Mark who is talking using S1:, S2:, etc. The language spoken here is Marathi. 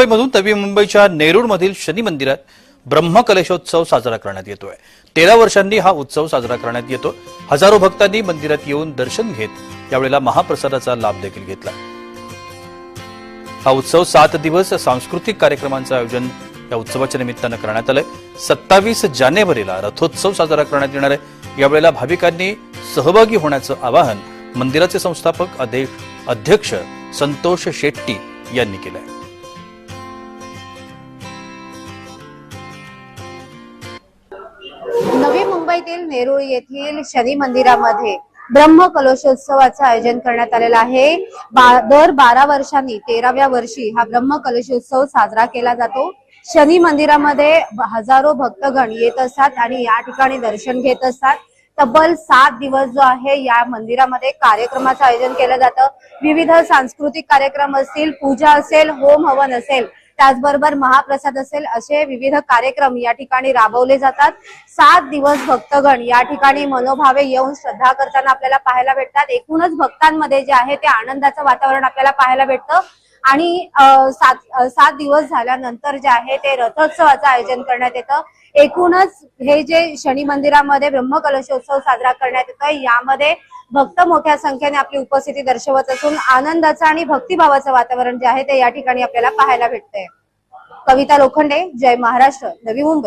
S1: मुंबईमधून नवी मुंबईच्या नेरूळमधील शनी मंदिरात ब्रह्मकलशोत्सव साजरा करण्यात येतोय। 13 वर्षांनी हा उत्सव साजरा करण्यात येतो। हजारो भक्तांनी मंदिरात येऊन दर्शन घेत यावेळेला महाप्रसादाचा लाभ देखील घेतला। हा उत्सव 7 दिवस सांस्कृतिक कार्यक्रमांचं आयोजन या उत्सवाच्या निमित्तानं करण्यात आलंय। 27 जानेवारीला रथोत्सव साजरा करण्यात येणार आहे। यावेळेला भाविकांनी सहभागी होण्याचं आवाहन मंदिराचे संस्थापक अध्यक्ष संतोष शेट्टी यांनी केलंय।
S2: नवी मुंबईतील नेरूळ येथील शनी मंदिरामध्ये ब्रह्मकलशोत्सवाचं आयोजन करण्यात आलेलं आहे। दर 12 वर्षांनी 13व्या वर्षी हा ब्रह्मकलशोत्सव साजरा केला जातो। शनी मंदिरामध्ये हजारो भक्तगण येत असतात आणि या ठिकाणी दर्शन घेत असतात। तब्बल 7 दिवस जो आहे या मंदिरामध्ये कार्यक्रमाचं आयोजन केलं जातं। विविध सांस्कृतिक कार्यक्रम असतील, पूजा असेल, होम हवन असेल, त्याचबरोबर महाप्रसाद असेल, असे विविध कार्यक्रम या ठिकाणी राबवले जातात। 7 दिवस भक्तगण या ठिकाणी मनोभावे येऊन श्रद्धा करताना आपल्याला पाहायला भेटतात। एकूणच भक्तांमध्ये जे आहे ते आनंदाचं वातावरण आपल्याला पाहायला भेटतं आणि 7 दिवस झाल्यानंतर जे आहे ते रथोत्सवाचं आयोजन करण्यात येतं। एकूणच हे जे शनी मंदिरामध्ये ब्रह्मकलशोत्सव साजरा करण्यात येतोय, यामध्ये भक्त मोठ्या संख्येने आपली उपस्थिती दर्शवत असून आनंदाचं आणि भक्तिभावाचं वातावरण जे आहे ते या ठिकाणी आपल्याला पाहायला भेटतंय। कविता लोखंडे, जय महाराष्ट्र, नवी मुंबई।